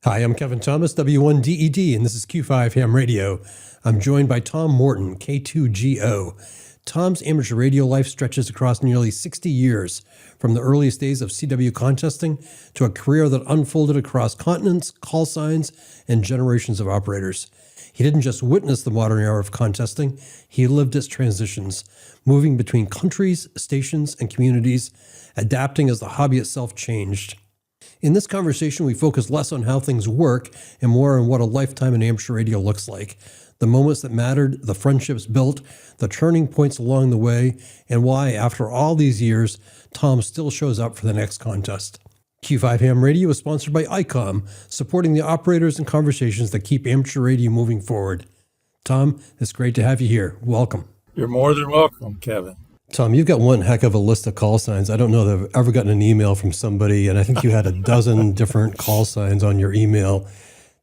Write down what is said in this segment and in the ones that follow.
Hi, I'm Kevin Thomas, W1DED, and this is Q5 Ham Radio. I'm joined by Tom Morton, K2GO. Tom's amateur radio life stretches across nearly 60 years, from the earliest days of CW contesting to a career that unfolded across continents, call signs, and generations of operators. He didn't just witness the modern era of contesting, he lived its transitions, moving between countries, stations, and communities, adapting as the hobby itself changed. In this conversation, we focus less on how things work and more on what a lifetime in amateur radio looks like. The moments that mattered, the friendships built, the turning points along the way, and why, after all these years, Tom still shows up for the next contest. Q5 Ham Radio is sponsored by ICOM, supporting the operators and conversations that keep amateur radio moving forward. Tom, it's great to have you here. Welcome. You're more than welcome, Kevin. Tom, you've got one heck of a list of call signs. I don't know that I've ever gotten an email from somebody, and I think you had a dozen different call signs on your email.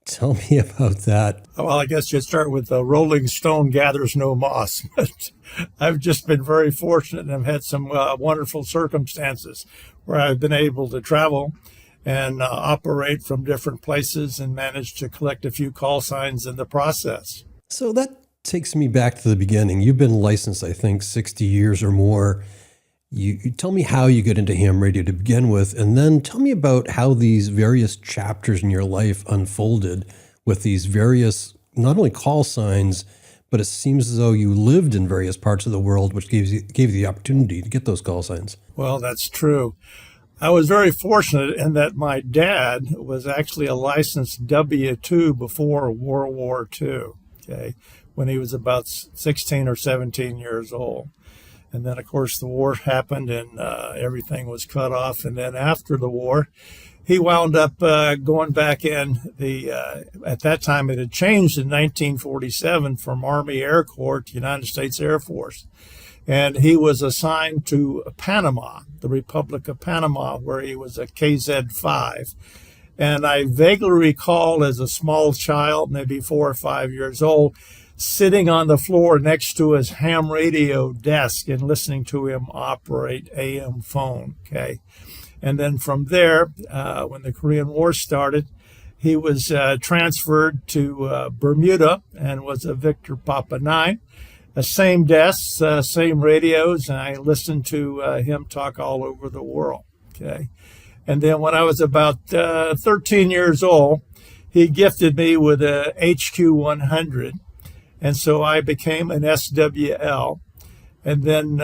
Tell me about that. Well, I guess you'd start with Rolling Stone Gathers No Moss. I've just been very fortunate and I've had some wonderful circumstances where I've been able to travel and operate from different places and manage to collect a few call signs in the process. So that takes me back to the beginning. You've been licensed, I think, 60 years or more. You tell me how you get into ham radio to begin with, and then tell me about how these various chapters in your life unfolded with these various, not only call signs, but it seems as though you lived in various parts of the world, which gave you the opportunity to get those call signs. Well, that's true. I was very fortunate in that my dad was actually a licensed W-2 before World War II, okay, when he was about 16 or 17 years old. And then, of course, the war happened and everything was cut off. And then after the war, he wound up going back in at that time it had changed in 1947 from Army Air Corps to United States Air Force. And he was assigned to Panama, the Republic of Panama, where he was a KZ-5. And I vaguely recall as a small child, maybe 4 or 5 years old, sitting on the floor next to his ham radio desk and listening to him operate AM phone, okay? And then from there, when the Korean War started, he was transferred to Bermuda and was a Victor Papa 9. Same desks, same radios, and I listened to him talk all over the world, okay? And then when I was about 13 years old, he gifted me with a HQ-100. And so I became an SWL. And then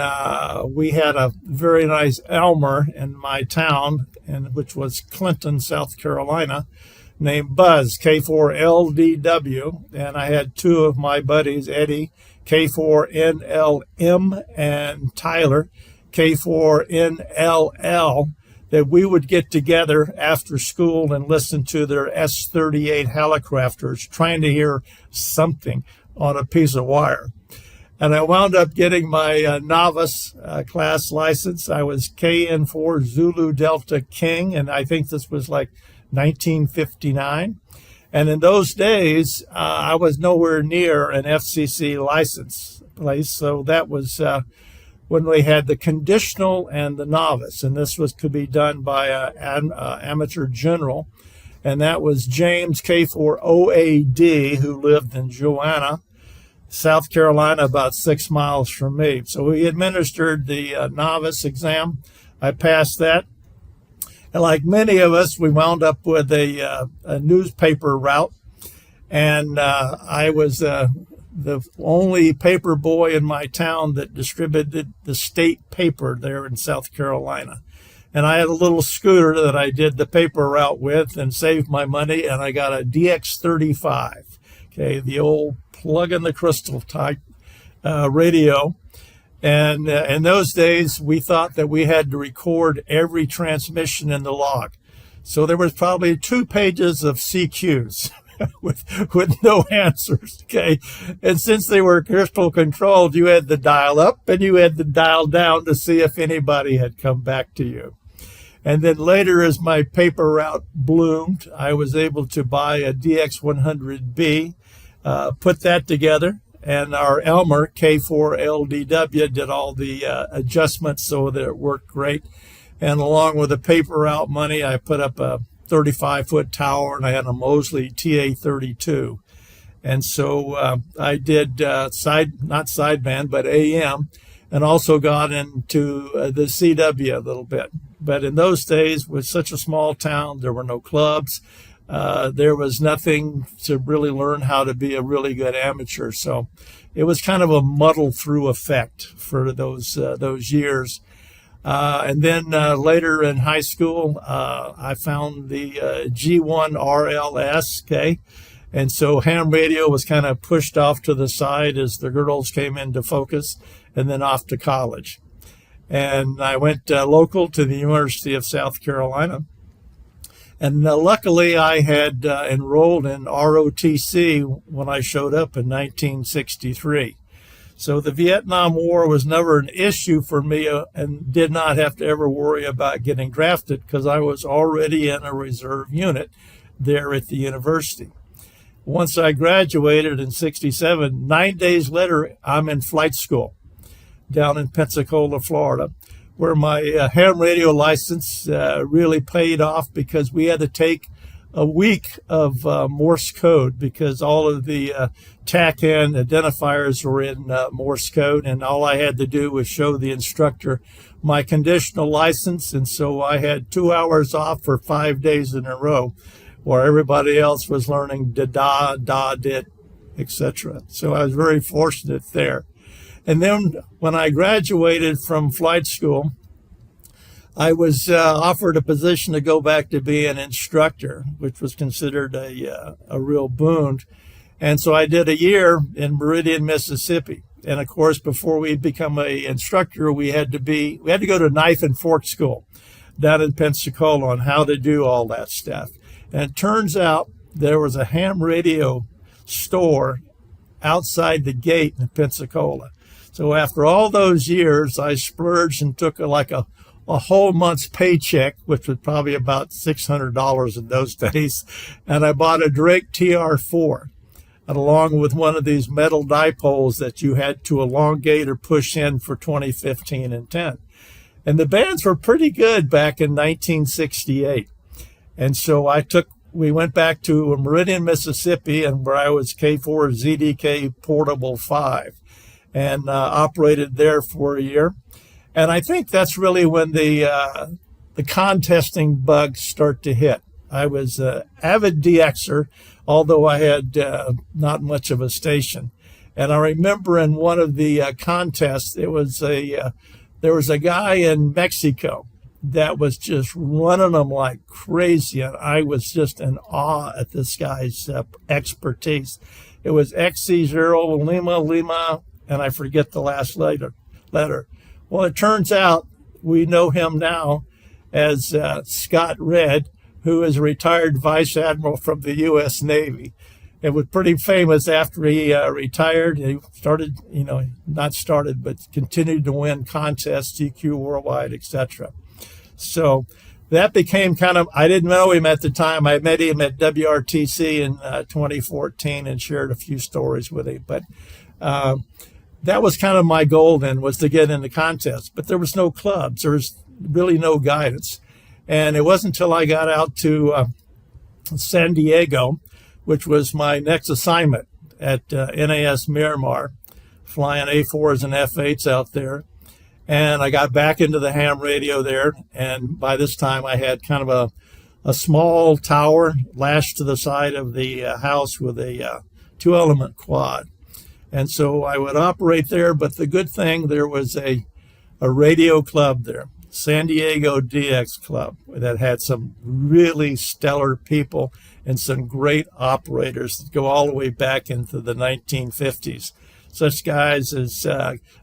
we had a very nice Elmer in my town, which was Clinton, South Carolina, named Buzz, K4LDW. And I had two of my buddies, Eddie, K4NLM, and Tyler, K4NLL, that we would get together after school and listen to their S-38 helicopters, trying to hear something on a piece of wire. And I wound up getting my novice class license. I was KN4 Zulu Delta King, and I think this was like 1959. And in those days, I was nowhere near an FCC license place, so that was when we had the conditional and the novice, and this could be done by an amateur general, and that was James K4OAD, who lived in Joanna, South Carolina, about 6 miles from me. So he administered the novice exam. I passed that. And like many of us, we wound up with a newspaper route. And I was the only paper boy in my town that distributed the state paper there in South Carolina. And I had a little scooter that I did the paper route with and saved my money. And I got a DX35, okay, the old plug in the crystal type radio. And in those days, we thought that we had to record every transmission in the log. So there was probably 2 pages of CQs with no answers, okay? And since they were crystal controlled, you had to dial up and you had to dial down to see if anybody had come back to you. And then later, as my paper route bloomed, I was able to buy a DX100B, put that together, and our Elmer, K4LDW, did all the adjustments so that it worked great. And along with the paper route money, I put up a 35-foot tower, and I had a Mosley TA-32. And so I did not sideband, but AM, and also got into the CW a little bit. But in those days, with such a small town, there were no clubs. There was nothing to really learn how to be a really good amateur. So it was kind of a muddle through effect for those years. And then later in high school, I found the G1 RLS, okay? And so ham radio was kind of pushed off to the side as the girls came into focus, and then off to college. And I went local to the University of South Carolina. And luckily, I had enrolled in ROTC when I showed up in 1963. So the Vietnam War was never an issue for me and did not have to ever worry about getting drafted because I was already in a reserve unit there at the university. Once I graduated in 67, 9 days later, I'm in flight school down in Pensacola, Florida, where my ham radio license really paid off because we had to take a week of Morse code because all of the TACAN identifiers were in Morse code, and all I had to do was show the instructor my conditional license. And so I had 2 hours off for 5 days in a row, where everybody else was learning da, did, etc. So I was very fortunate there. And then when I graduated from flight school, I was offered a position to go back to be an instructor, which was considered a real boon. And so I did a year in Meridian, Mississippi. And of course, before we become an instructor, we had to go to knife and fork school down in Pensacola on how to do all that stuff. And it turns out there was a ham radio store outside the gate in Pensacola. So after all those years, I splurged and took a whole month's paycheck, which was probably about $600 in those days, and I bought a Drake TR4, and along with one of these metal dipoles that you had to elongate or push in for 20, 15, and 10. And the bands were pretty good back in 1968. And so we went back to Meridian, Mississippi, and where I was K4 ZDK Portable 5, and operated there for a year. And I think that's really when the contesting bugs start to hit. I was an avid DXer, although I had not much of a station. And I remember in one of the contests, there was a guy in Mexico that was just running them like crazy, and I was just in awe at this guy's expertise. It was XC0 Lima, and I forget the last letter. Well, it turns out we know him now as Scott Redd, who is a retired vice admiral from the U.S. Navy. It was pretty famous after he retired. He started, but continued to win contests, GQ Worldwide, etc. So that became I didn't know him at the time. I met him at WRTC in 2014 and shared a few stories with him. But that was kind of my goal then, was to get into contests. But there was no clubs. There was really no guidance. And it wasn't until I got out to San Diego, which was my next assignment at NAS Miramar, flying A4s and F8s out there. And I got back into the ham radio there. And by this time, I had kind of a small tower lashed to the side of the house with a 2-element quad. And so I would operate there. But the good thing, there was a radio club there, San Diego DX Club, that had some really stellar people and some great operators that go all the way back into the 1950s. Such guys as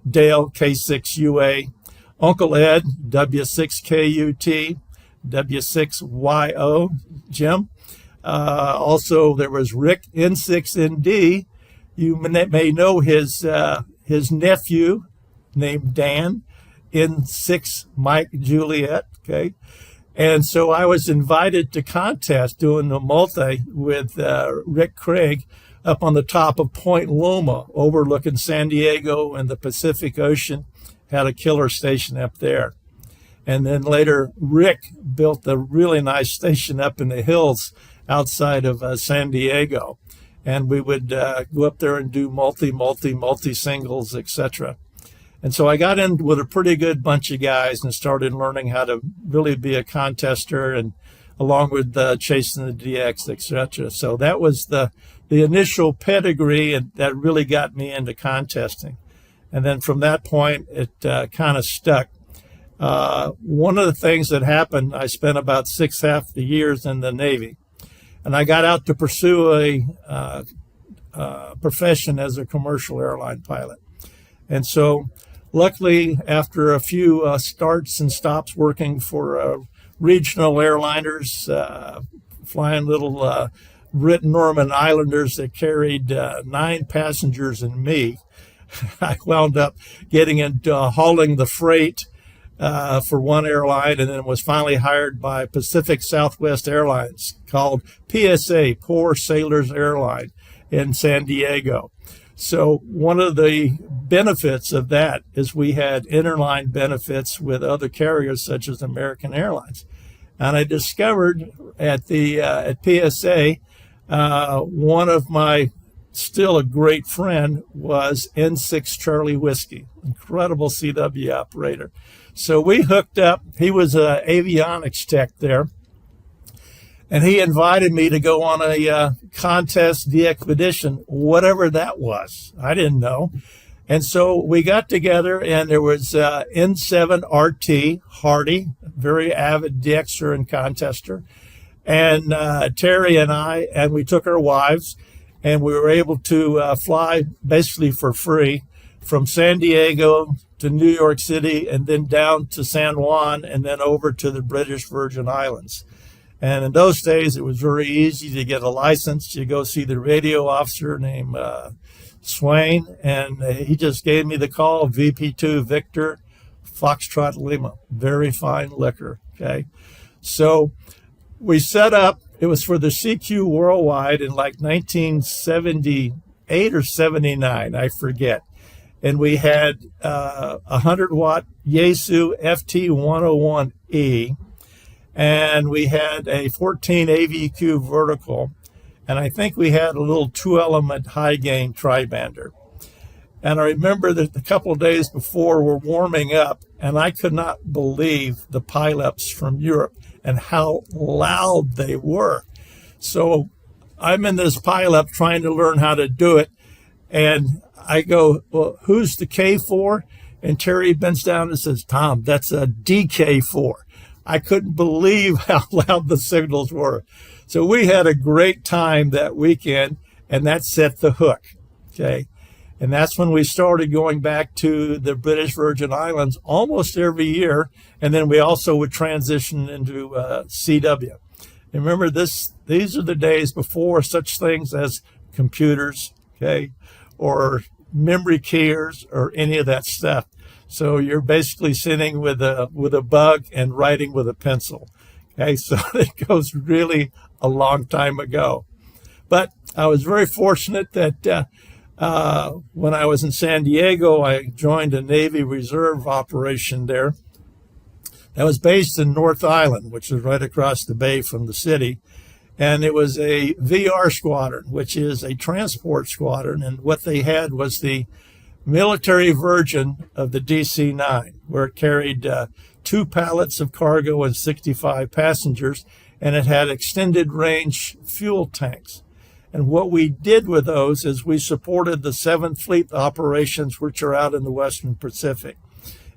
Dale, K6UA, Uncle Ed, W6KUT, W6YO, Jim. Also, there was Rick, N6ND. You may know his nephew named Dan, N6 Mike Juliet, okay? And so I was invited to contest doing the multi with Rick Craig up on the top of Point Loma, overlooking San Diego and the Pacific Ocean. Had a killer station up there. And then later, Rick built a really nice station up in the hills outside of San Diego. And we would go up there and do multi singles, etc. And so I got in with a pretty good bunch of guys and started learning how to really be a contester, and along with chasing the DX, etc. So that was the initial pedigree, and that really got me into contesting. And then from that point, it kind of stuck. One of the things that happened, I spent about 6.5 years in the Navy, and I got out to pursue a profession as a commercial airline pilot. And so luckily, after a few starts and stops working for regional airliners, flying little Brit Norman Islanders that carried 9 passengers and me, I wound up getting into hauling the freight for one airline, and then was finally hired by Pacific Southwest Airlines, called PSA, Poor Sailors Airline, in San Diego. So one of the benefits of that is we had interline benefits with other carriers such as American Airlines. And I discovered at PSA, one of my still a great friend was N6 Charlie Whiskey, incredible CW operator. So we hooked up. He was an avionics tech there. And he invited me to go on a contest, DXpedition, whatever that was. I didn't know. And so we got together, and there was N7 RT, Hardy, very avid DXer and contester, and Terry and I, and we took our wives, and we were able to fly basically for free from San Diego to New York City, and then down to San Juan, and then over to the British Virgin Islands. And in those days, it was very easy to get a license. You go see the radio officer named Swain, and he just gave me the call, VP2 Victor, Foxtrot Lima, very fine liquor, okay? So we set up, it was for the CQ Worldwide in like 1978 or 79, I forget. And we had a 100-watt Yaesu FT101E, and we had a 14 AVQ vertical, and I think we had a little 2-element high-gain tri-bander. And I remember that a couple of days before we're warming up, and I could not believe the pileups from Europe and how loud they were. So I'm in this pileup trying to learn how to do it, and I go, well, who's the K4? And Terry bends down and says, Tom, that's a DK4. I couldn't believe how loud the signals were. So we had a great time that weekend, and that set the hook, okay? And that's when we started going back to the British Virgin Islands almost every year, and then we also would transition into CW. And remember, these are the days before such things as computers, okay, or memory keyers or any of that stuff. So you're basically sitting with a bug and writing with a pencil. Okay, so it goes really a long time ago. But I was very fortunate that when I was in San Diego, I joined a Navy Reserve operation there. That was based in North Island, which is right across the bay from the city. And it was a VR squadron, which is a transport squadron. And what they had was the military version of the DC-9, where it carried 2 pallets of cargo and 65 passengers, and it had extended range fuel tanks. And what we did with those is we supported the 7th Fleet operations, which are out in the Western Pacific,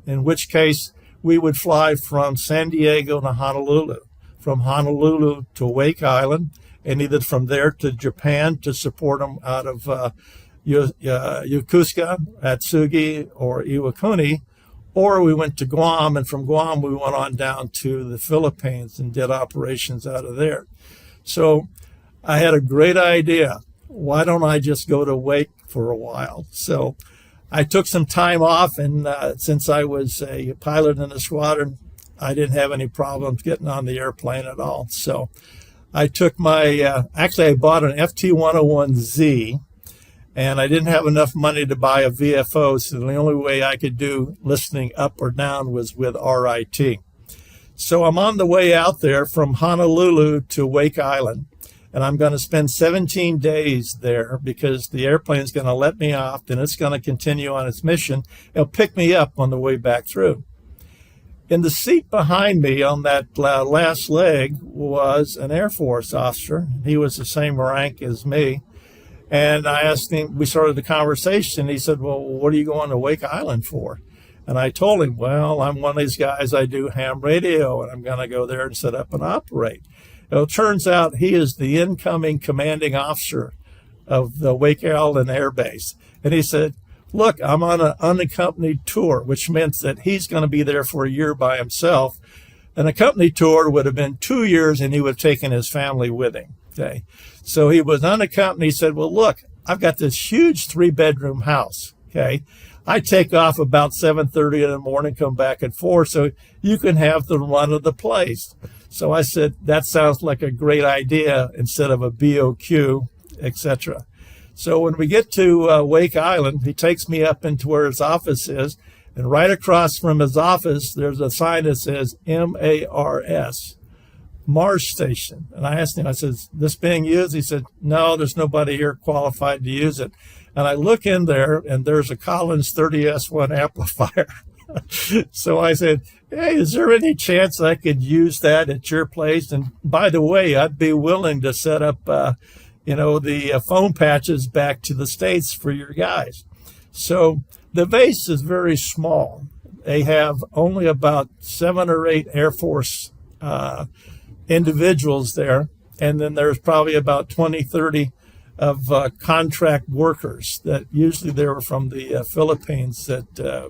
in which case we would fly from San Diego to Honolulu, from Honolulu to Wake Island, and either from there to Japan to support them out of Yokosuka, Atsugi, or Iwakuni, or we went to Guam, and from Guam we went on down to the Philippines and did operations out of there. So I had a great idea. Why don't I just go to Wake for a while? So I took some time off, and since I was a pilot in the squadron, I didn't have any problems getting on the airplane at all. So I took my, I bought an FT101Z, and I didn't have enough money to buy a VFO, so the only way I could do listening up or down was with RIT. So I'm on the way out there from Honolulu to Wake Island, and I'm going to spend 17 days there because the airplane's going to let me off, then it's going to continue on its mission. It'll pick me up on the way back through. In the seat behind me on that last leg was an Air Force officer. He was the same rank as me. And I asked him, we started the conversation. He said, well, what are you going to Wake Island for? And I told him, well, I'm one of these guys, I do ham radio, and I'm going to go there and set up and operate. Well, it turns out he is the incoming commanding officer of the Wake Island Air Base. And he said, look, I'm on an unaccompanied tour, which meant that he's going to be there for a year by himself. An accompanied tour would have been 2 years, and he would have taken his family with him. Okay. So he was unaccompanied. He said, well, look, I've got this huge 3-bedroom house. Okay. I take off about 7:30 in the morning, come back at 4, so you can have the run of the place. So I said, that sounds like a great idea instead of a BOQ, etc. So when we get to Wake Island, he takes me up into where his office is, and right across from his office, there's a sign that says MARS, Mars Station. And I asked him, I said, is this being used? He said, no, there's nobody here qualified to use it. And I look in there, and there's a Collins 30S1 amplifier. So I said, hey, is there any chance I could use that at your place? And by the way, I'd be willing to set up, the phone patches back to the States for your guys. So the base is very small. They have only about 7 or 8 Air Force individuals there. And then there's probably about 20, 30 of contract workers that usually they were from the Philippines, that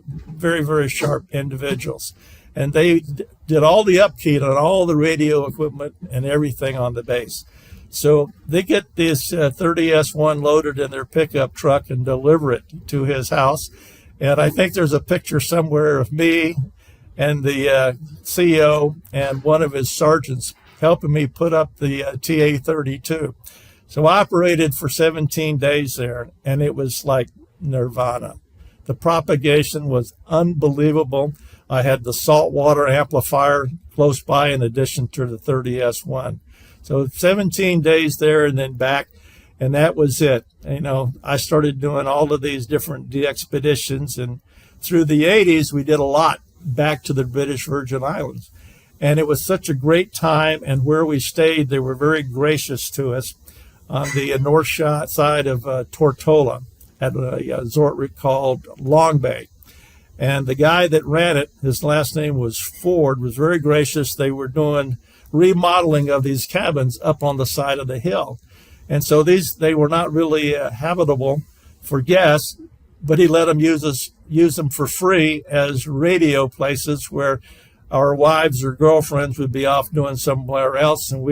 very, very sharp individuals. And they did all the upkeep on all the radio equipment and everything on the base. So they get this 30S1 loaded in their pickup truck and deliver it to his house. And I think there's a picture somewhere of me and the CEO and one of his sergeants helping me put up the TA-32. So I operated for 17 days there, and it was like nirvana. The propagation was unbelievable. I had the saltwater amplifier close by in addition to the 30S1. So 17 days there and then back, and that was it. I started doing all of these different DXpeditions, and through the 80s, we did a lot back to the British Virgin Islands. And it was such a great time, and where we stayed, they were very gracious to us on the north side of Tortola at a resort called Long Bay. And the guy that ran it, his last name was Ford, was very gracious. They were doing remodeling of these cabins up on the side of the hill. And so they were not really habitable for guests, but he let them use them for free as radio places where our wives or girlfriends would be off doing somewhere else. And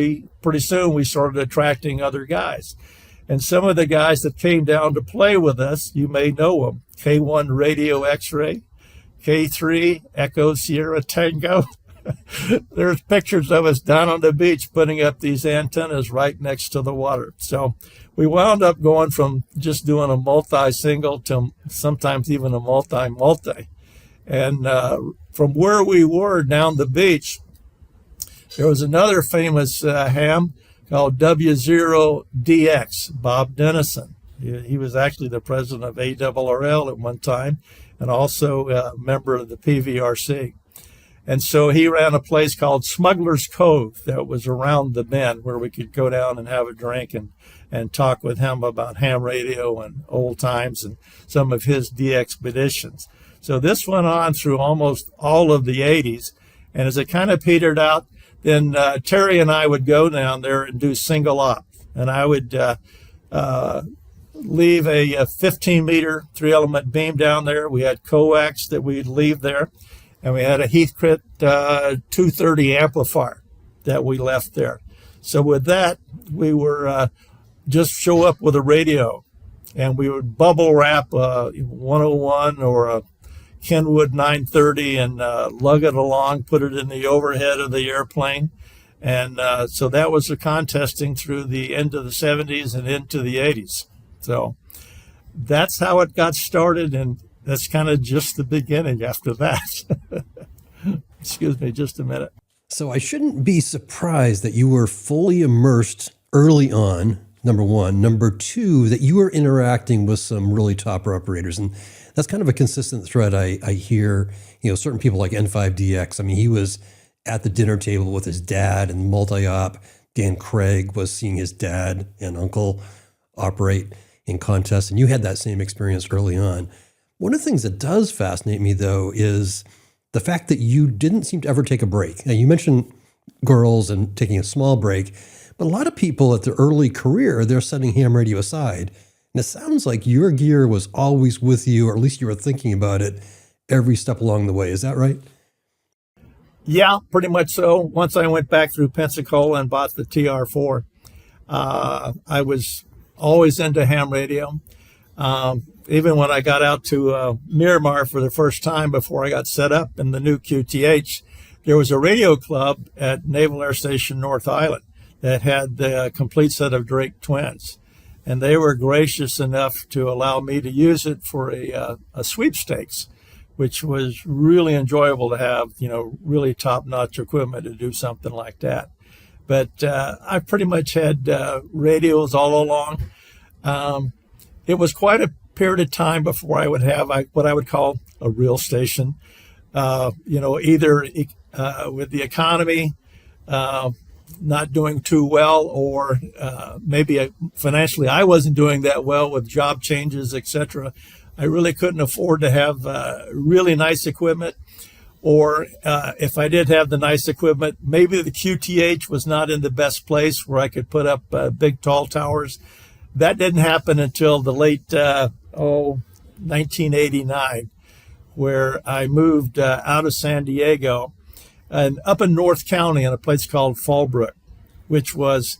pretty soon we started attracting other guys. And some of the guys that came down to play with us, you may know them. K1 Radio X-Ray, K3 Echo Sierra Tango. There's pictures of us down on the beach putting up these antennas right next to the water. So we wound up going from just doing a multi-single to sometimes even a multi-multi. And from where we were down the beach, there was another famous ham called W0DX, Bob Dennison. He was actually the president of ARRL at one time and also a member of the PVRC. And so he ran a place called Smuggler's Cove that was around the bend where we could go down and have a drink and talk with him about ham radio and old times and some of his DXpeditions. So this went on through almost all of the 80s. And as it kind of petered out, then Terry and I would go down there and do single op. And I would leave a 15-meter 3-element beam down there. We had coax that we'd leave there. And we had a Heathkit 230 amplifier that we left there. So with that, we were just show up with a radio. And we would bubble wrap a 101 or a Kenwood 930 and lug it along, put it in the overhead of the airplane. And so that was the contesting through the end of the 70s and into the 80s. So that's how it got started, and that's kind of just the beginning after that. Excuse me, just a minute. So I shouldn't be surprised that you were fully immersed early on, number one. Number two, that you were interacting with some really top operators. And that's kind of a consistent thread I hear, certain people like N5DX. I mean, he was at the dinner table with his dad and multi-op. Dan Craig was seeing his dad and uncle operate in contests. And you had that same experience early on. One of the things that does fascinate me, though, is the fact that you didn't seem to ever take a break. Now, you mentioned girls and taking a small break, but a lot of people at their early career, they're setting ham radio aside. And it sounds like your gear was always with you, or at least you were thinking about it every step along the way. Is that right? Yeah, pretty much so. Once I went back through Pensacola and bought the TR4, I was always into ham radio. Even when I got out to Miramar for the first time before I got set up in the new QTH, there was a radio club at Naval Air Station North Island that had the complete set of Drake twins. And they were gracious enough to allow me to use it for a sweepstakes, which was really enjoyable to have, really top-notch equipment to do something like that. But I pretty much had radios all along. It was quite a period of time before I would have what I would call a real station. Either with the economy not doing too well, or maybe financially I wasn't doing that well with job changes, etc. I really couldn't afford to have really nice equipment. Or if I did have the nice equipment, maybe the QTH was not in the best place where I could put up big, tall towers. That didn't happen until the late 1989, where I moved out of San Diego and up in North County in a place called Fallbrook, which was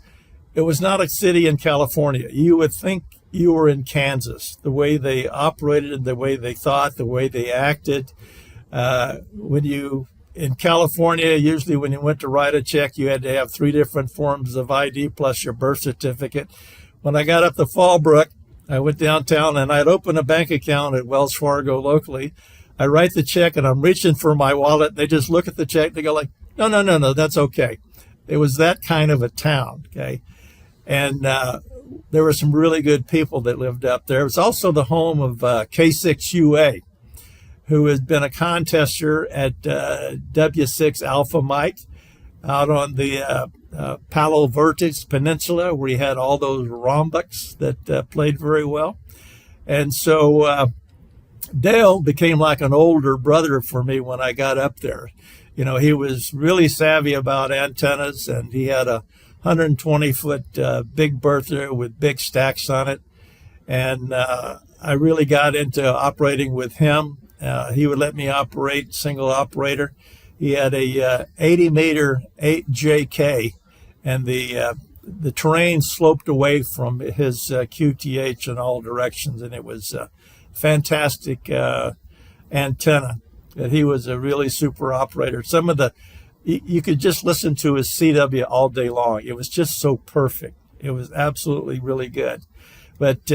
not a city in California. You would think you were in Kansas, the way they operated, the way they thought, the way they acted. In California, usually when you went to write a check, you had to have 3 different forms of ID plus your birth certificate. When I got up to Fallbrook, I went downtown and I'd open a bank account at Wells Fargo locally. I write the check and I'm reaching for my wallet. They just look at the check. They go like, no, that's okay. It was that kind of a town. Okay. And, there were some really good people that lived up there. It was also the home of, K2GO, who has been a contester at, W6 Alpha Mike out on the, Palo Vertex Peninsula, where he had all those rhombics that played very well. And so Dale became like an older brother for me when I got up there. He was really savvy about antennas, and he had a 120-foot big bertha with big stacks on it. And I really got into operating with him. He would let me operate single operator. He had a 80-meter 8JK, and the terrain sloped away from his QTH in all directions, and it was a fantastic antenna. That he was a really super operator. You could just listen to his CW all day long. It was just so perfect. It was absolutely really good. But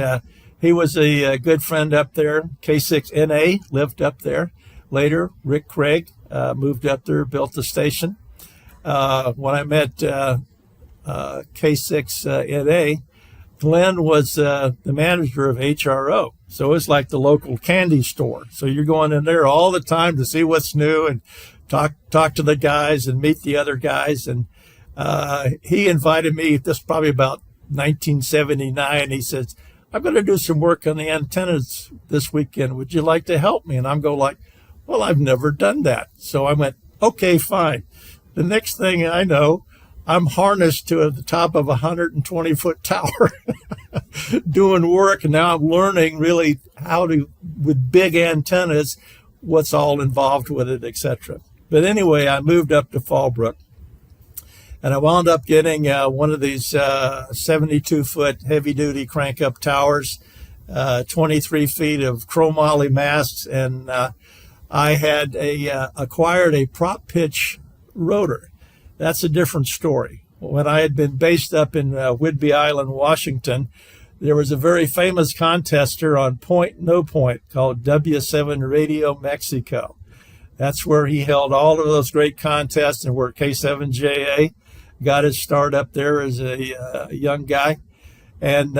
he was a good friend up there. K6NA lived up there. Later, Rick Craig moved up there, built the station. When I met K6NA, Glenn was the manager of HRO. So it was like the local candy store. So you're going in there all the time to see what's new and talk to the guys and meet the other guys. And he invited me, this is probably about 1979. He says, I'm going to do some work on the antennas this weekend. Would you like to help me? And I'm going like, well, I've never done that. So I went, okay, fine. The next thing I know, I'm harnessed to the top of a 120-foot tower doing work. And now I'm learning really how to, with big antennas, what's all involved with it, etc. But anyway, I moved up to Fallbrook, and I wound up getting one of these 72-foot heavy-duty crank-up towers, 23 feet of chromoly masts, and I had acquired a prop pitch rotor. That's a different story. When I had been based up in Whidbey Island, Washington, there was a very famous contester on point, no point, called W7 Radio Mexico. That's where he held all of those great contests and where K7JA got his start up there as a young guy. And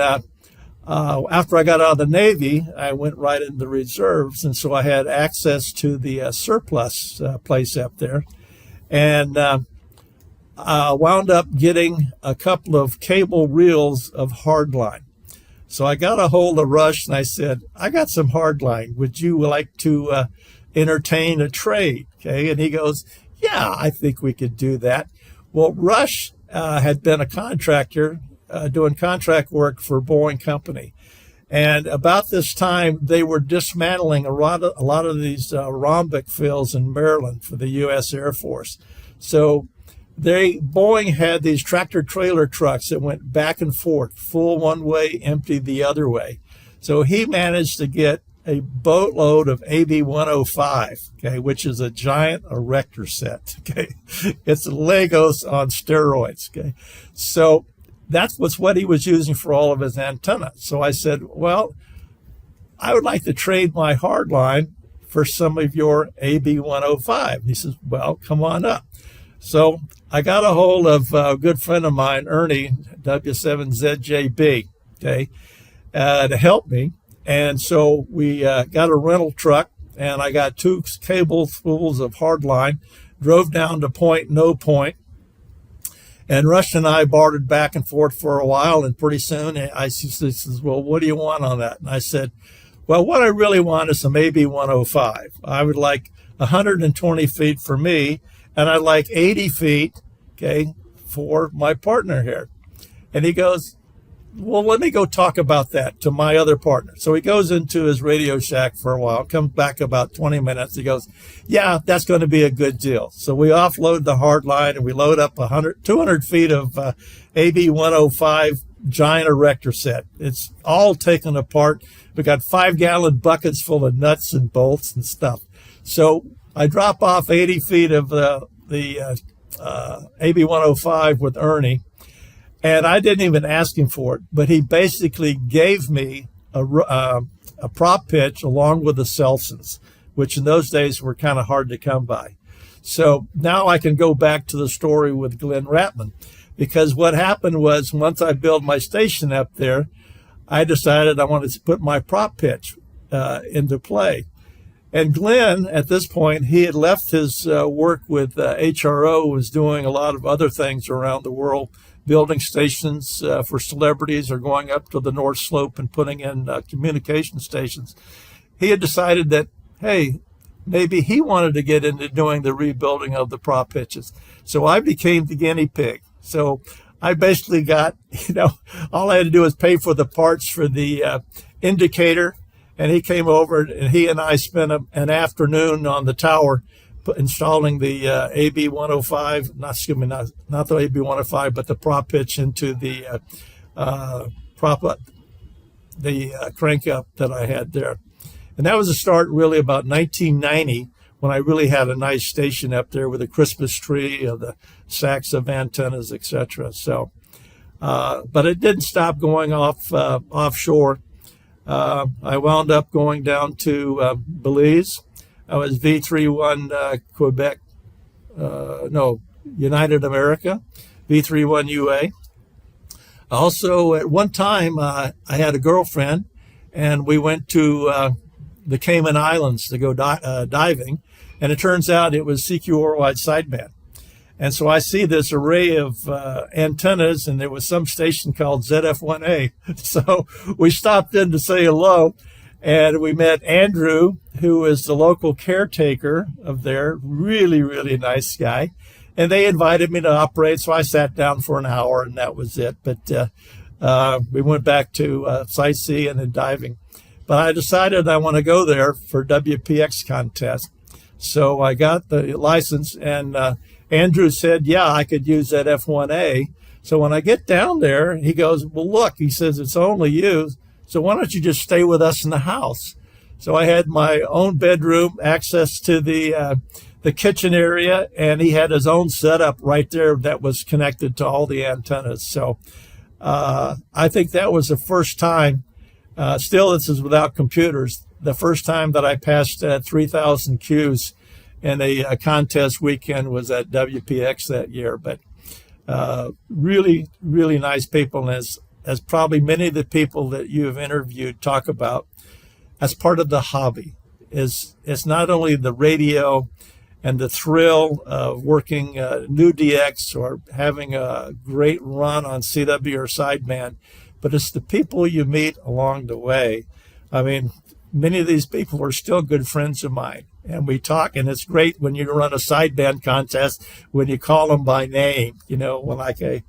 after I got out of the Navy, I went right into the reserves. And so I had access to the surplus place up there. And wound up getting a couple of cable reels of hardline. So I got a hold of Rush and I said, I got some hardline. Would you like to entertain a trade? Okay. And he goes, yeah, I think we could do that. Well, Rush had been a contractor doing contract work for Boeing Company. And about this time, they were dismantling a lot of these rhombic fills in Maryland for the U.S. Air Force. So Boeing had these tractor trailer trucks that went back and forth, full one way, empty the other way. So he managed to get a boatload of AB-105, okay, which is a giant erector set, okay. It's Legos on steroids, okay. So that's what he was using for all of his antennas. So I said, well, I would like to trade my hardline for some of your AB-105. And he says, well, come on up. So I got a hold of a good friend of mine, Ernie, W7ZJB, okay, to help me. And so we got a rental truck, and I got 2 cable spools of hardline, drove down to Point No Point, and Rush and I bartered back and forth for a while, and pretty soon he says, well, what do you want on that? And I said, well, what I really want is some AB-105. I would like 120 feet for me, and I'd like 80 feet, okay, for my partner here. And he goes, well, let me go talk about that to my other partner. So he goes into his Radio Shack for a while, comes back about 20 minutes. He goes, yeah, that's going to be a good deal. So we offload the hard line and we load up 200 feet of AB-105 giant erector set. It's all taken apart. We got 5-gallon buckets full of nuts and bolts and stuff. So I drop off 80 feet of the AB-105 with Ernie. And I didn't even ask him for it, but he basically gave me a prop pitch along with the Celsons, which in those days were kind of hard to come by. So now I can go back to the story with Glenn Ratman, because what happened was once I built my station up there, I decided I wanted to put my prop pitch into play. And Glenn, at this point, he had left his work with HRO, was doing a lot of other things around the world, building stations for celebrities or going up to the North Slope and putting in communication stations. He had decided that, hey, maybe he wanted to get into doing the rebuilding of the prop pitches. So I became the guinea pig. So I basically got, all I had to do was pay for the parts for the indicator. And he came over and he and I spent an afternoon on the tower installing the AB-105, not the AB-105, but the prop pitch into the crank up that I had there. And that was a start really about 1990 when I really had a nice station up there with a Christmas tree, the sacks of antennas, etc. So, but it didn't stop going offshore. I wound up going down to Belize. I was V31 Quebec, United America, V31 UA. Also, at one time, I had a girlfriend, and we went to the Cayman Islands to go diving, and it turns out it was CQ Worldwide Sideband. And so I see this array of antennas, and there was some station called ZF1A. So we stopped in to say hello, and we met Andrew, who is the local caretaker of there, really, really nice guy. And they invited me to operate, so I sat down for an hour, and that was it. But we went back to sightseeing and diving. But I decided I want to go there for WPX contest. So I got the license, and Andrew said, yeah, I could use that F1A. So when I get down there, he goes, well, look, he says, it's only you. So why don't you just stay with us in the house? So I had my own bedroom, access to the kitchen area, and he had his own setup right there that was connected to all the antennas. So I think that was the first time, still this is without computers, the first time that I passed 3,000 Qs and a contest weekend was at WPX that year. But really, really nice people. And as probably many of the people that you have interviewed talk about, as part of the hobby, it's not only the radio and the thrill of working new DX or having a great run on CW or sideband, but it's the people you meet along the way. I mean, many of these people are still good friends of mine, and we talk, and it's great when you run a sideband contest when you call them by name. You know, when I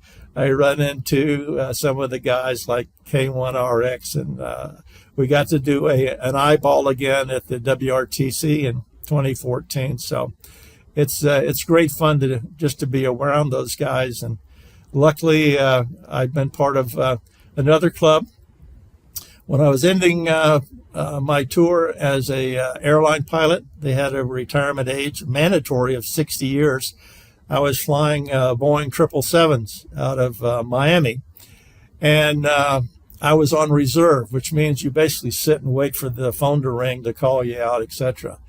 run into some of the guys like K1RX, and we got to do an eyeball again at the WRTC in 2014. So it's great fun to be around those guys. And luckily, I've been part of another club. When I was ending my tour as a airline pilot, they had a retirement age mandatory of 60 years. I was flying Boeing 777s out of Miami, and I was on reserve, which means you basically sit and wait for the phone to ring to call you out, etc.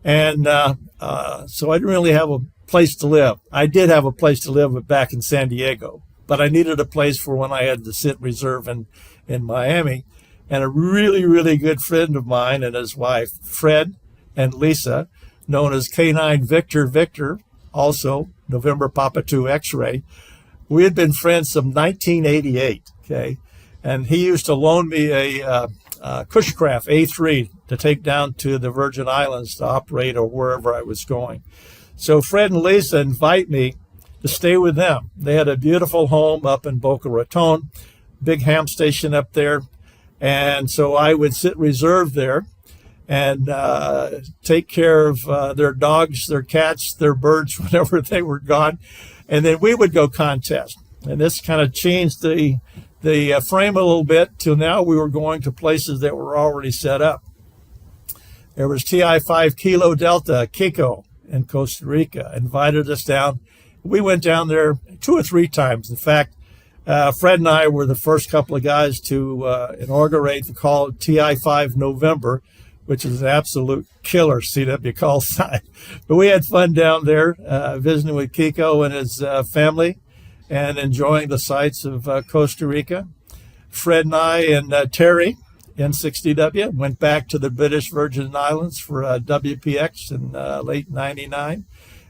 And so I didn't really have a place to live. I did have a place to live back in San Diego, but I needed a place for when I had to sit reserve in Miami. And a really, really good friend of mine and his wife, Fred and Lisa, known as K9 Victor, also November Papa 2 X-ray. We had been friends from 1988, okay? And he used to loan me a Cushcraft A3 to take down to the Virgin Islands to operate or wherever I was going. So Fred and Lisa invite me to stay with them. They had a beautiful home up in Boca Raton, big ham station up there. And so I would sit reserve there and take care of their dogs, their cats, their birds, whenever they were gone. And then we would go contest. And this kind of changed the frame a little bit till now we were going to places that were already set up. There was TI-5 Kilo Delta, KICO in Costa Rica, invited us down. We went down there 2 or 3 times. In fact, Fred and I were the first couple of guys to inaugurate the call TI-5 November, which is an absolute killer CW call sign. But we had fun down there visiting with Kiko and his family and enjoying the sights of Costa Rica. Fred and I and Terry, N60W, went back to the British Virgin Islands for WPX in late 99.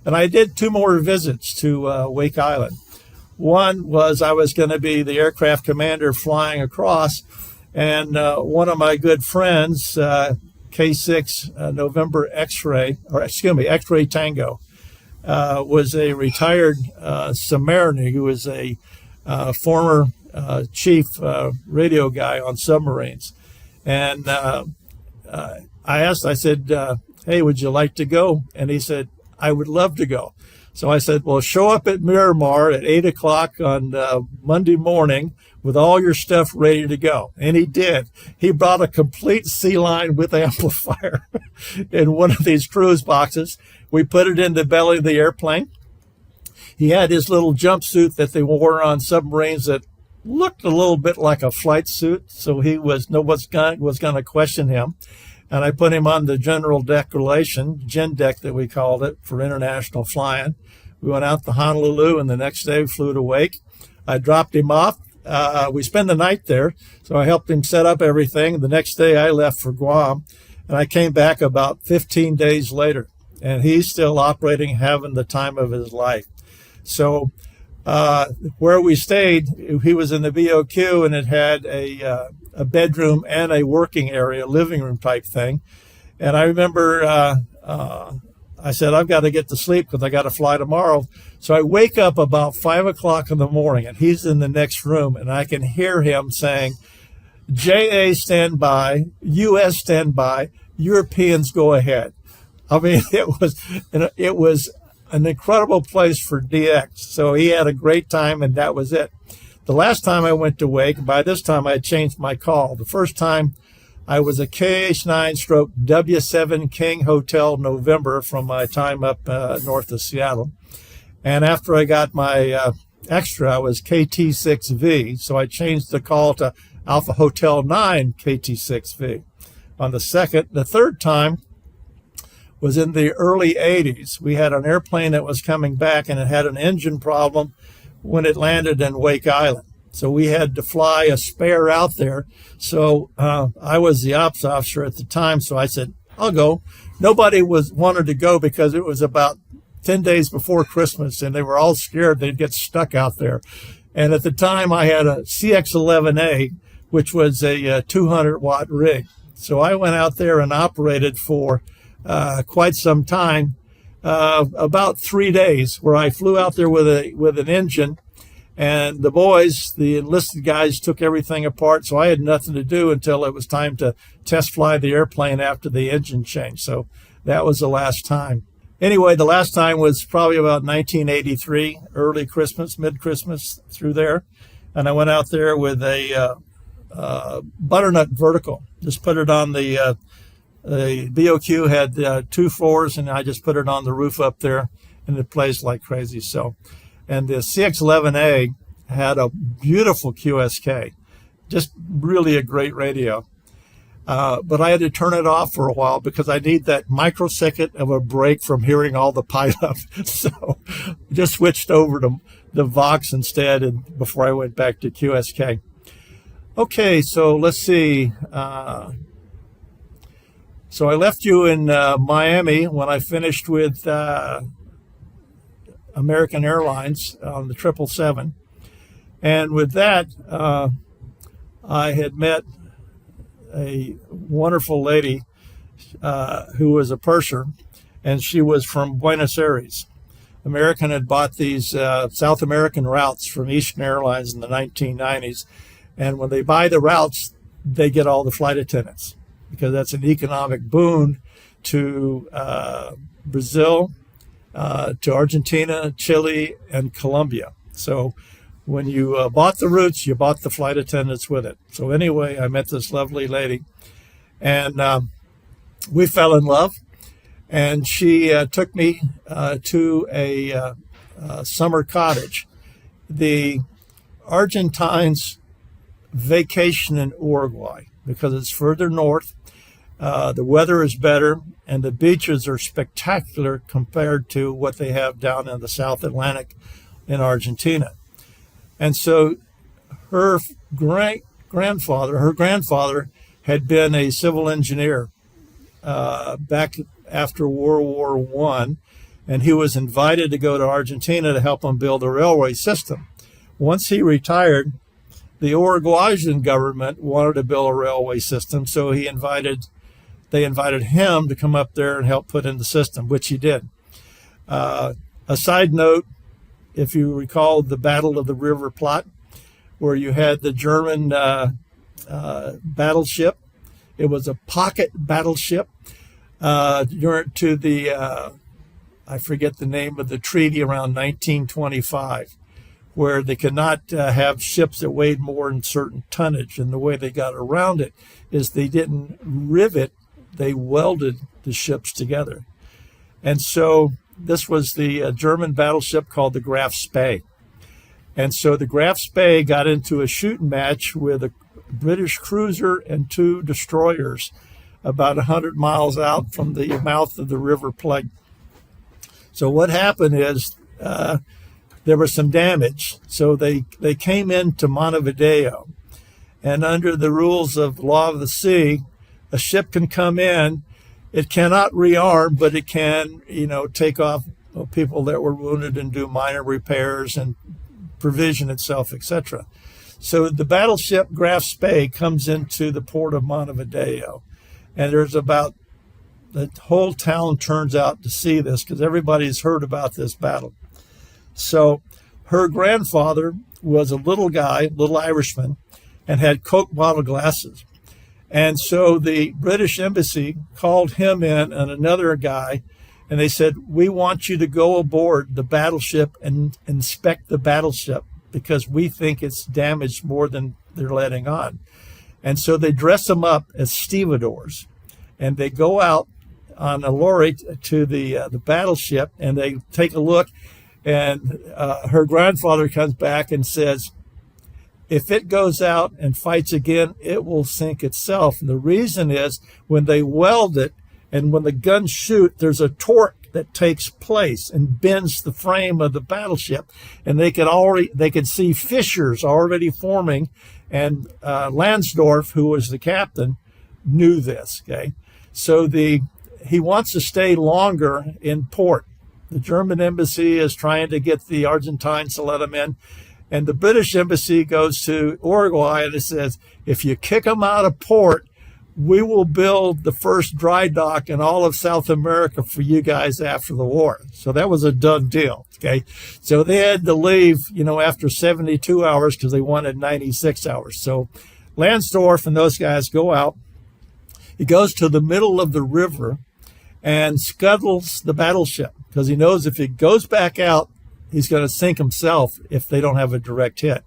And I did 2 more visits to Wake Island. One was I was going to be the aircraft commander flying across, and one of my good friends, K6 November X-ray Tango, was a retired submariner who was a former chief radio guy on submarines. And I said, hey, would you like to go? And he said, I would love to go. So I said, well, show up at Miramar at 8 o'clock on Monday morning with all your stuff ready to go. And he did. He brought a complete Sea Line with amplifier in one of these cruise boxes. We put it in the belly of the airplane. He had his little jumpsuit that they wore on submarines that looked a little bit like a flight suit. So nobody was going to question him. And I put him on the general declaration, Gen Deck that we called it, for international flying. We went out to Honolulu, and the next day we flew to Wake. I dropped him off. We spent the night there, so I helped him set up everything. The next day I left for Guam, and I came back about 15 days later, and he's still operating, having the time of his life. So where we stayed, he was in the BOQ, and it had a bedroom and a working area, living room type thing. And I remember I said, I've got to get to sleep because I got to fly tomorrow. So I wake up about 5 o'clock in the morning, and he's in the next room, and I can hear him saying, JA stand by, US stand by, Europeans go ahead. I mean, it was an incredible place for DX. So he had a great time, and that was it. The last time I went to Wake, by this time I had changed my call. The first time I was a KH9/W7 King Hotel November from my time up north of Seattle. And after I got my extra, I was KT6V. So I changed the call to Alpha Hotel 9 KT6V. On the third time was in the early 80s. We had an airplane that was coming back, and it had an engine problem when it landed in Wake Island. So we had to fly a spare out there. So I was the ops officer at the time, so I said, I'll go. Nobody wanted to go because it was about 10 days before Christmas, and they were all scared they'd get stuck out there. And at the time, I had a CX-11A, which was a 200-watt rig. So I went out there and operated for quite some time, about 3 days, where I flew out there with an engine, and the boys, the enlisted guys, took everything apart. So I had nothing to do until it was time to test fly the airplane after the engine change. So that was the last time. Anyway, the last time was probably about 1983, early Christmas, mid-Christmas, through there. And I went out there with a butternut vertical. Just put it on the BOQ had 2 floors, and I just put it on the roof up there, and it plays like crazy. So, and the CX-11A had a beautiful QSK, just really a great radio. But I had to turn it off for a while because I need that microsecond of a break from hearing all the pileups. So just switched over to the Vox instead, and before I went back to QSK. Okay, so let's see. So I left you in Miami when I finished with American Airlines on the 777. And with that, I had met a wonderful lady who was a purser, and she was from Buenos Aires. American had bought these South American routes from Eastern Airlines in the 1990s. And when they buy the routes, they get all the flight attendants because that's an economic boon to Brazil, to Argentina, Chile, and Colombia. So when you bought the routes, you bought the flight attendants with it. So anyway, I met this lovely lady, and we fell in love. And she took me to a summer cottage. The Argentines vacation in Uruguay because it's further north. The weather is better, and the beaches are spectacular compared to what they have down in the South Atlantic in Argentina. And so her grandfather had been a civil engineer back after World War I, and he was invited to go to Argentina to help them build a railway system. Once he retired, the Uruguayan government wanted to build a railway system, so they invited him to come up there and help put in the system, which he did. A side note, if you recall the Battle of the River Plate, where you had the German battleship, it was a pocket battleship to the, I forget the name of the treaty around 1925, where they could not have ships that weighed more than certain tonnage. And the way they got around it is they didn't rivet, they welded the ships together. And so this was the German battleship called the Graf Spee. And so the Graf Spee got into a shooting match with a British cruiser and 2 destroyers about 100 miles out from the mouth of the River Plate. So what happened is there was some damage. So they came into Montevideo. And under the rules of law of the sea, a ship can come in. It cannot rearm, but it can, take off people that were wounded and do minor repairs and provision itself, etc. So the battleship Graf Spee comes into the port of Montevideo, and there's about the whole town turns out to see this because everybody's heard about this battle. So her grandfather was a little guy, little Irishman, and had Coke bottle glasses. And so the British embassy called him in and another guy, and they said, we want you to go aboard the battleship and inspect the battleship because we think it's damaged more than they're letting on. And so they dress them up as stevedores, and they go out on a lorry to the battleship, and they take a look, and her grandfather comes back and says, if it goes out and fights again, it will sink itself. And the reason is when they weld it, And when the guns shoot, there's a torque that takes place and bends the frame of the battleship. And they could see fissures already forming. And Lansdorf, who was the captain, knew this. Okay, so he wants to stay longer in port. The German embassy is trying to get the Argentines to let him in. And the British embassy goes to Uruguay and it says, if you kick them out of port, we will build the first dry dock in all of South America for you guys after the war. So that was a done deal. Okay. So they had to leave, after 72 hours because they wanted 96 hours. So Lansdorf and those guys go out. He goes to the middle of the river and scuttles the battleship because he knows if he goes back out, he's going to sink himself if they don't have a direct hit.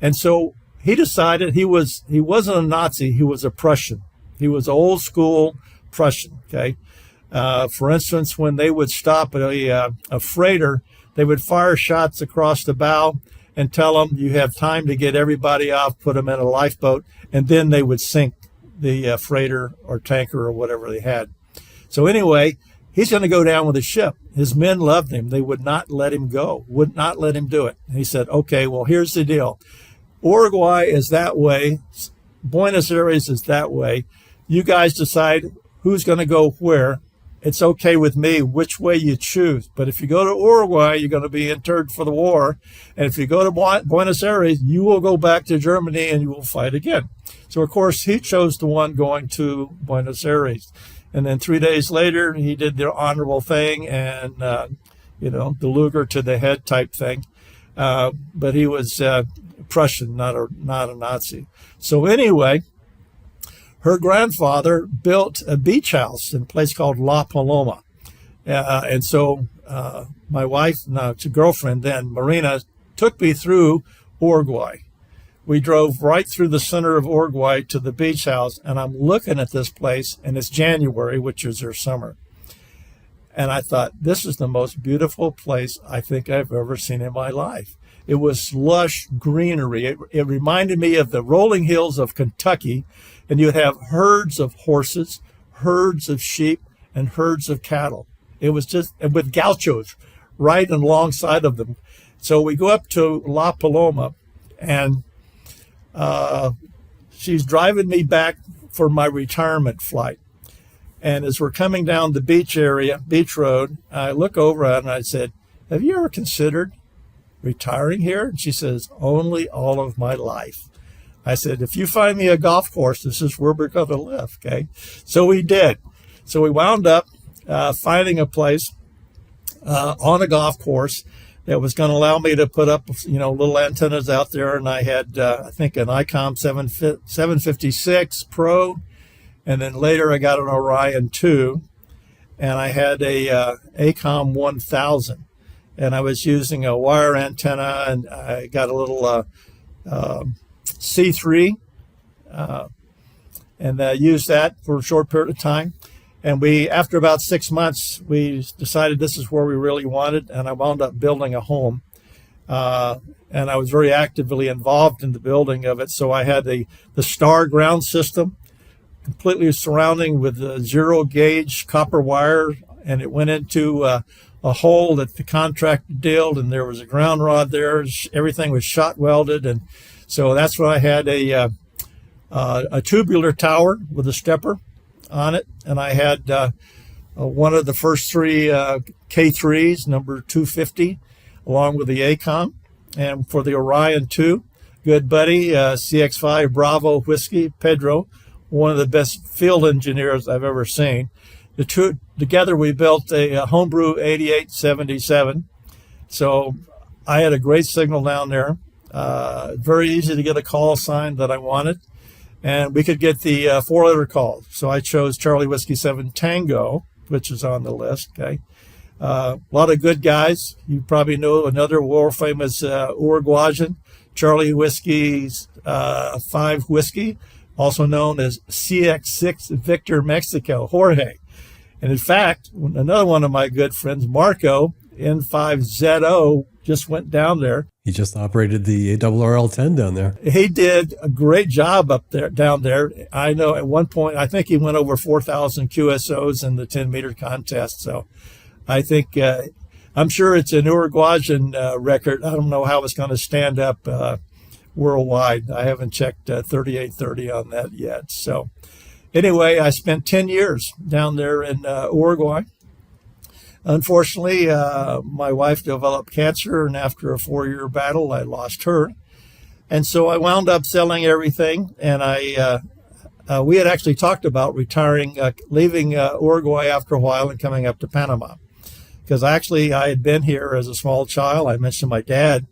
And so he decided he wasn't a Nazi, he was a Prussian. He was old school Prussian, okay? For instance, when they would stop at a freighter, they would fire shots across the bow and tell them, you have time to get everybody off, put them in a lifeboat, and then they would sink the freighter or tanker or whatever they had. So anyway, he's going to go down with the ship. His men loved him. They would not let him go, would not let him do it. And he said, okay, well, here's the deal. Uruguay is that way. Buenos Aires is that way. You guys decide who's going to go where. It's okay with me which way you choose. But if you go to Uruguay, you're going to be interned for the war. And if you go to Buenos Aires, you will go back to Germany and you will fight again. So, of course, he chose the one going to Buenos Aires. And then 3 days later, he did the honorable thing and, the Luger to the head type thing. But he was Prussian, not a Nazi. So anyway, her grandfather built a beach house in a place called La Paloma. And so my wife, girlfriend then, Marina, took me through Uruguay. We drove right through the center of Uruguay to the beach house, and I'm looking at this place, and it's January, which is their summer. And I thought, this is the most beautiful place I think I've ever seen in my life. It was lush greenery. It reminded me of the rolling hills of Kentucky, and you'd have herds of horses, herds of sheep, and herds of cattle. It was just, and with gauchos right alongside of them. So we go up to La Paloma, and she's driving me back for my retirement flight. And as we're coming down the beach road, I look over at her and I said, have you ever considered retiring here? And she says, only all of my life. I said, if you find me a golf course, this is where we're going to live, okay? So we did. So we wound up finding a place on a golf course that was going to allow me to put up, little antennas out there. And I had, I think, an ICOM 756 Pro. And then later I got an Orion 2. And I had a ACOM 1000. And I was using a wire antenna. And I got a little C3. And I used that for a short period of time. And after about 6 months, we decided this is where we really wanted, and I wound up building a home. And I was very actively involved in the building of it. So I had the star ground system completely surrounding with a zero gauge copper wire, and it went into a hole that the contractor drilled, and there was a ground rod there. Everything was shot welded, and so that's what I had, a tubular tower with a stepper on it, and I had one of the first three K3s, number 250, along with the ACOM. And for the Orion 2, good buddy, CX5 Bravo Whiskey, Pedro, one of the best field engineers I've ever seen. The two together, we built a homebrew 8877. So I had a great signal down there. Very easy to get a call sign that I wanted. And we could get the 4-letter call. So I chose Charlie Whiskey 7 Tango, which is on the list. Okay, a lot of good guys. You probably know another world-famous Uruguayan, Charlie Whiskey 5 Whiskey, also known as CX6 Victor Mexico, Jorge. And in fact, another one of my good friends, Marco, N5ZO just went down there. He just operated the ARRL-10 down there. He did a great job down there. I know at one point, I think he went over 4,000 QSOs in the 10-meter contest. So I think, I'm sure it's an Uruguayan record. I don't know how it's going to stand up worldwide. I haven't checked 3830 on that yet. So anyway, I spent 10 years down there in Uruguay. Unfortunately, my wife developed cancer, and after a 4-year battle, I lost her. And so I wound up selling everything, and we had actually talked about retiring, leaving Uruguay after a while and coming up to Panama. Because actually, I had been here as a small child. I mentioned my dad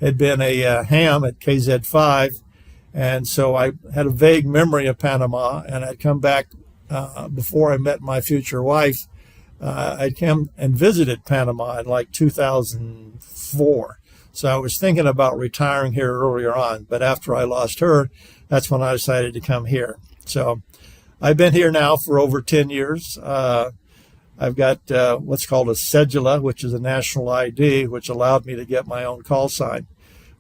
had been a ham at KZ5, and so I had a vague memory of Panama, and I'd come back before I met my future wife. I came and visited Panama in like 2004. So I was thinking about retiring here earlier on, but after I lost her, that's when I decided to come here. So I've been here now for over 10 years. I've got what's called a cedula, which is a national ID, which allowed me to get my own call sign,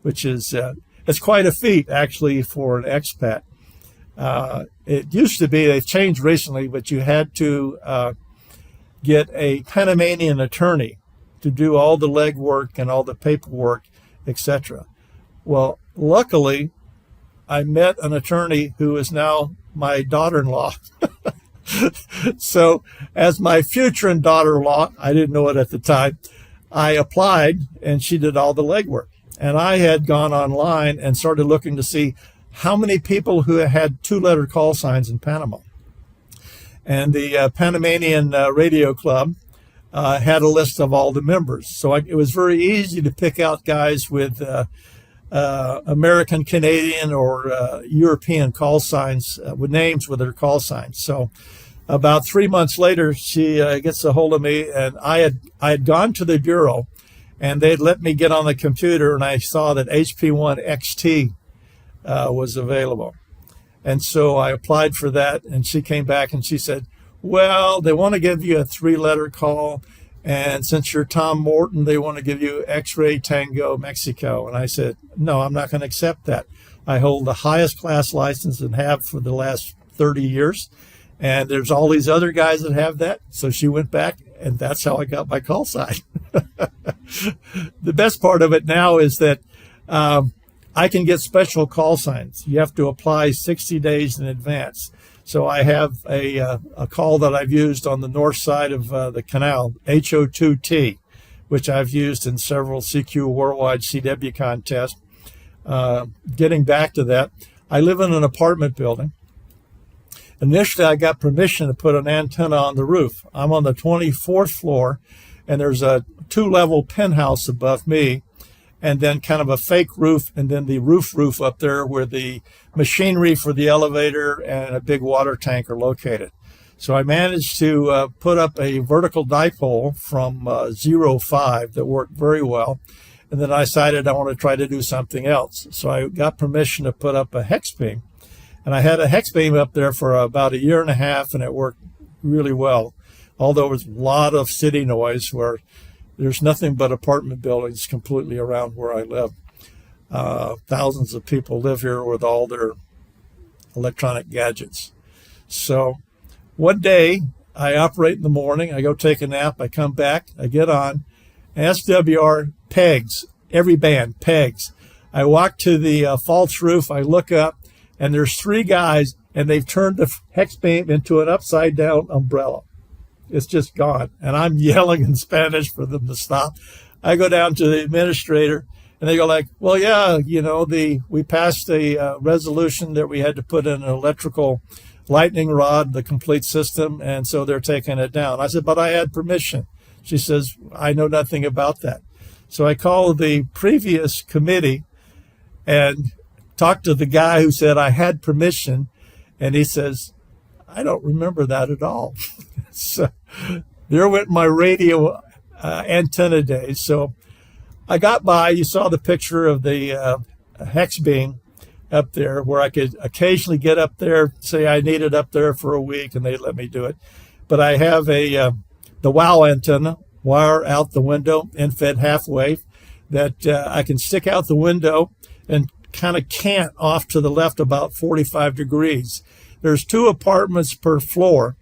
which is it's quite a feat, actually, for an expat. It used to be, they've changed recently, but you had to get a Panamanian attorney to do all the legwork and all the paperwork, etc. Well, luckily, I met an attorney who is now my daughter-in-law. So as my future daughter-in-law, I didn't know it at the time, I applied and she did all the legwork. And I had gone online and started looking to see how many people who had 2-letter call signs in Panama. And the Panamanian Radio Club had a list of all the members. So it was very easy to pick out guys with American, Canadian, or European call signs, with names with their call signs. So about 3 months later, she gets a hold of me, and I had gone to the bureau, and they'd let me get on the computer, and I saw that HP1 XT was available. And so I applied for that, and she came back and she said, well, they want to give you a 3-letter call, and since you're Tom Morton, they want to give you X-Ray Tango Mexico. And I said, no, I'm not going to accept that. I hold the highest class license and have for the last 30 years, and there's all these other guys that have that. So she went back, and that's how I got my call sign. The best part of it now is that I can get special call signs. You have to apply 60 days in advance. So I have a call that I've used on the north side of the canal, HO2T, which I've used in several CQ Worldwide CW contests. Getting back to that, I live in an apartment building. Initially, I got permission to put an antenna on the roof. I'm on the 24th floor, and there's a 2-level penthouse above me, and then kind of a fake roof, and then the roof up there where the machinery for the elevator and a big water tank are located. So I managed to put up a vertical dipole from 0.5 that worked very well. And then I decided I want to try to do something else. So I got permission to put up a hex beam. And I had a hex beam up there for about 1.5 years, and it worked really well. Although there was a lot of city noise where there's nothing but apartment buildings completely around where I live. Thousands of people live here with all their electronic gadgets. So one day I operate in the morning, I go take a nap, I come back, I get on, SWR pegs, every band pegs. I walk to the false roof, I look up, and there's 3 guys, and they've turned the hex beam into an upside down umbrella. It's just gone. And I'm yelling in Spanish for them to stop. I go down to the administrator, and they go like, well, yeah, you know, we passed a resolution that we had to put in an electrical lightning rod, the complete system, and so they're taking it down. I said, but I had permission. She says, I know nothing about that. So I called the previous committee and talked to the guy who said I had permission, and he says, I don't remember that at all. So there went my radio antenna days. So I got by. You saw the picture of the hex beam up there where I could occasionally get up there, say I need it up there for a week, and they'd let me do it. But I have the WOW antenna, wire out the window, end-fed half wave. that I can stick out the window and kind of cant off to the left about 45 degrees. There's 2 apartments per floor,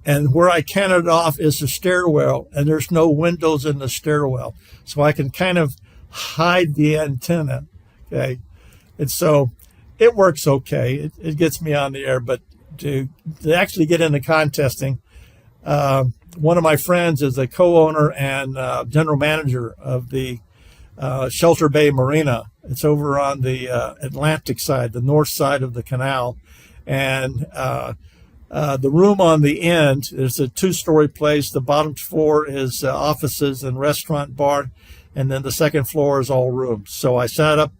and where I canted off is the stairwell, and there's no windows in the stairwell, so I can kind of hide the antenna. Okay, and so it works okay. It gets me on the air, but to actually get into contesting, one of my friends is a co-owner and general manager of the Shelter Bay Marina. It's over on the Atlantic side, the north side of the canal. And the room on the end is a 2-story place. The bottom floor is offices and restaurant bar. And then the second floor is all rooms. So I sat up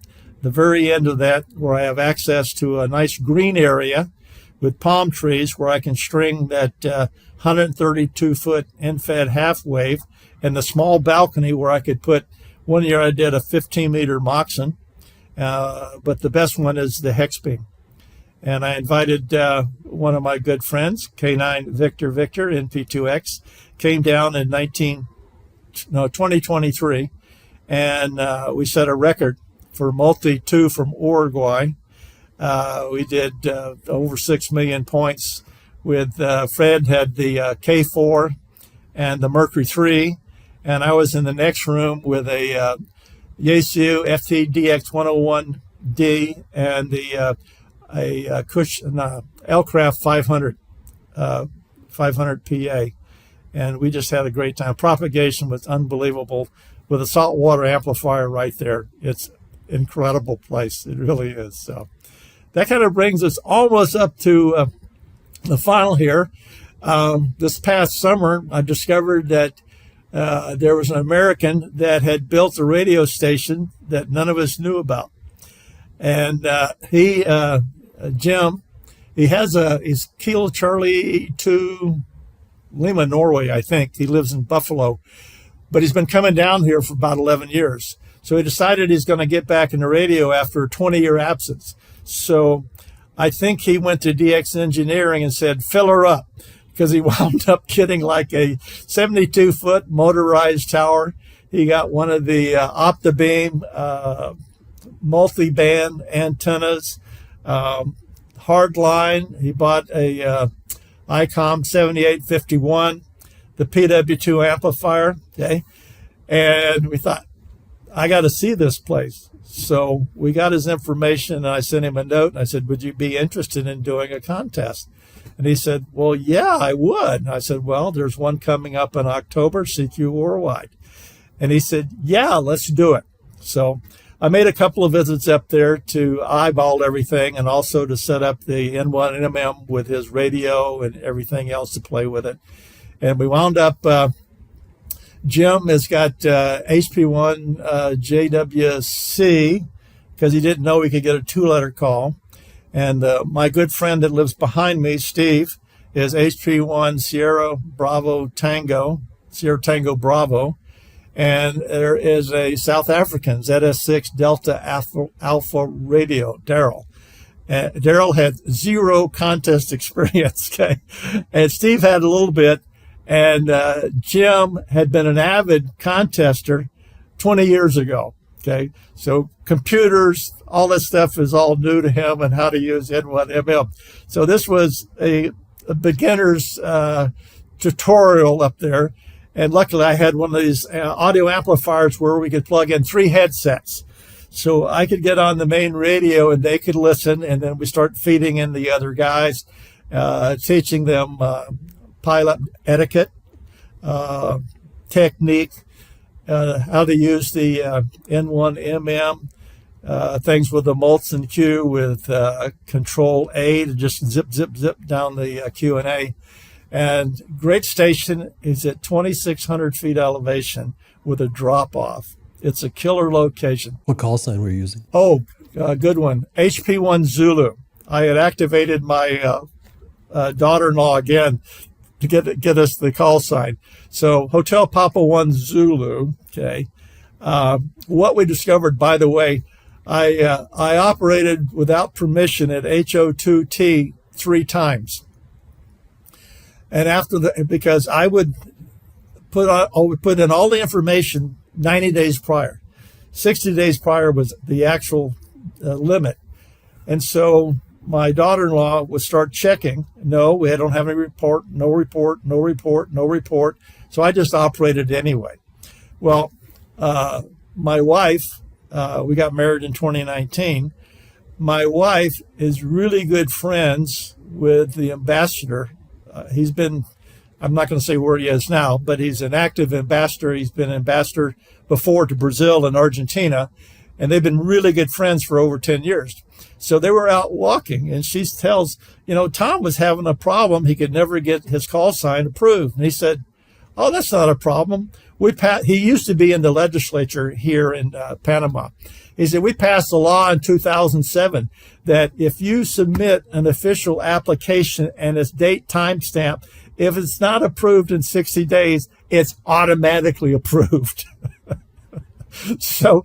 the very end of that where I have access to a nice green area with palm trees where I can string that 132-foot end-fed half wave, and the small balcony where I could put, one year I did a 15-meter Moxon, but the best one is the hex beam. And I invited one of my good friends, K9 Victor NP2X, came down in 2023, and we set a record for multi-2 from Uruguay. We did over 6 million points with Fred had the K4 and the Mercury 3, and I was in the next room with a Yaesu FT DX101D and the Aircraft 500 PA, and we just had a great time. Propagation was unbelievable with a saltwater amplifier right there. It's incredible place. It really is. So that kind of brings us almost up to the final here. This past summer, I discovered that there was an American that had built a radio station that none of us knew about. And Jim, he's Kilo Charlie 2 Lima, Norway, I think. He lives in Buffalo, but he's been coming down here for about 11 years. So he decided he's going to get back into radio after a 20-year absence. So I think he went to DX Engineering and said, fill her up, because he wound up getting like a 72-foot motorized tower. He got one of the OptiBeam multi-band antennas, hardline. He bought a ICOM 7851, the PW2 amplifier, okay? And we thought, I got to see this place. So we got his information, and I sent him a note, and I said, would you be interested in doing a contest? And he said, well, yeah, I would. And I said, well, there's one coming up in October, CQ Worldwide. And he said, yeah, let's do it. So I made a couple of visits up there to eyeball everything, and also to set up the N1MM with his radio and everything else to play with it. And we wound up, Jim has got HP1 JWC, because he didn't know he could get a 2-letter call. And my good friend that lives behind me, Steve, is HP1 Sierra Tango Bravo. And there is a South African ZS6 Delta Alpha radio, Daryl. Daryl had 0 contest experience, okay? And Steve had a little bit. And Jim had been an avid contester 20 years ago, okay? So computers, all this stuff is all new to him, and how to use N1MM. So this was a beginner's tutorial up there. And luckily I had one of these audio amplifiers where we could plug in 3 headsets. So I could get on the main radio and they could listen, and then we start feeding in the other guys, teaching them pileup etiquette, technique, how to use the N1MM, things with the Morton Q with Control A to just zip down the Q&A. And great station is at 2,600 feet elevation with a drop-off. It's a killer location. What call sign were you using? Oh, good one. HP1 Zulu. I had activated my daughter-in-law again to get us the call sign. So Hotel Papa 1 Zulu, okay. What we discovered, by the way, I operated without permission at HO2T 3 times. And after because I would put in all the information 90 days prior. 60 days prior was the actual limit. And so my daughter-in-law would start checking. No, we don't have any report, no report, no report, no report. So I just operated anyway. Well, my wife, we got married in 2019. My wife is really good friends with the ambassador. He's been, I'm not going to say where he is now, but he's an active ambassador. He's been ambassador before to Brazil and Argentina, and they've been really good friends for over 10 years. So they were out walking, and she tells, Tom was having a problem. He could never get his call sign approved. And he said, oh, that's not a problem. He used to be in the legislature here in Panama. He said, we passed a law in 2007 that if you submit an official application and its date timestamp, if it's not approved in 60 days, it's automatically approved. So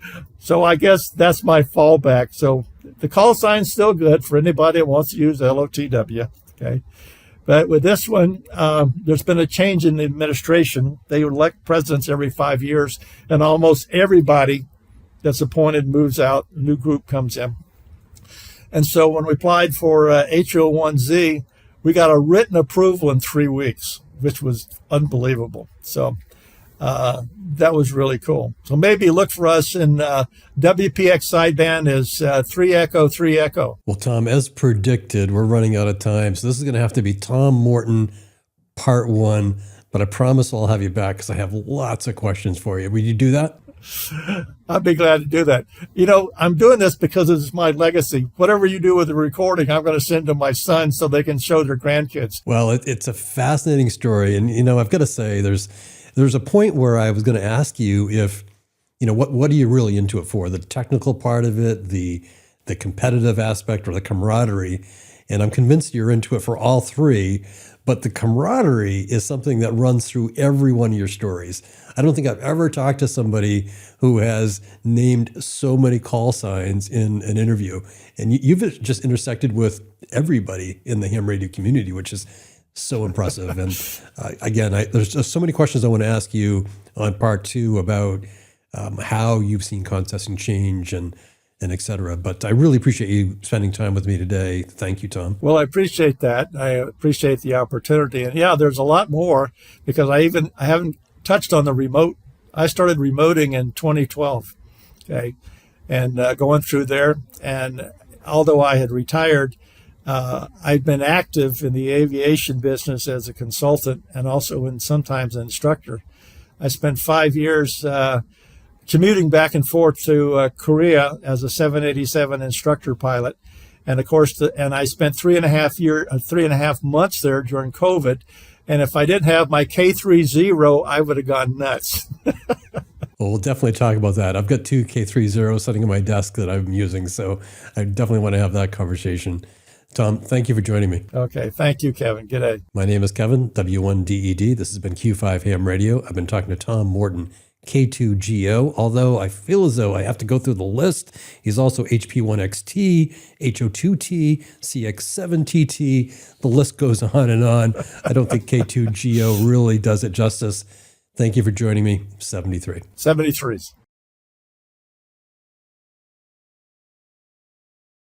I guess that's my fallback. So the call sign's still good for anybody that wants to use LOTW. Okay. But with this one, there's been a change in the administration. They elect presidents every 5 years, and almost everybody that's appointed moves out. A new group comes in. And so when we applied for H01Z, we got a written approval in 3 weeks, which was unbelievable. So that was really cool. So maybe look for us in WPX sideband is 3 Echo, 3 Echo. Well, Tom, as predicted, we're running out of time. So this is going to have to be Tom Morton part 1, but I promise I'll have you back because I have lots of questions for you. Will you do that? I'd be glad to do that. I'm doing this because it's my legacy. Whatever you do with the recording, I'm going to send to my sons so they can show their grandkids. Well, it's a fascinating story. And, I've got to say, there's a point where I was going to ask you if, what are you really into it for? The technical part of it, the competitive aspect, or the camaraderie. And I'm convinced you're into it for all three. But the camaraderie is something that runs through every one of your stories. I don't think I've ever talked to somebody who has named so many call signs in an interview. And you've just intersected with everybody in the ham radio community, which is so impressive. And again, there's just so many questions I want to ask you on part 2 about how you've seen contesting change and et cetera. But I really appreciate you spending time with me today. Thank you, Tom. Well, I appreciate that. I appreciate the opportunity. And yeah, there's a lot more because I haven't touched on the remote. I started remoting in 2012. Okay. And going through there. And although I had retired, I've been active in the aviation business as a consultant and also sometimes an instructor. I spent 5 years commuting back and forth to Korea as a 787 instructor pilot. And of course, and I spent 3.5 months there during COVID. And if I didn't have my K2GO, I would have gone nuts. Well, we'll definitely talk about that. I've got 2 K2GO sitting on my desk that I'm using, so I definitely want to have that conversation. Tom, thank you for joining me. Okay. Thank you, Kevin. Good day. My name is Kevin, W1DED. This has been Q5 Ham Radio. I've been talking to Tom Morton, K2GO, although I feel as though I have to go through the list. He's also HP1XT, HO2T, CX7TT. The list goes on and on. I don't think K2GO really does it justice. Thank you for joining me. 73. 73s.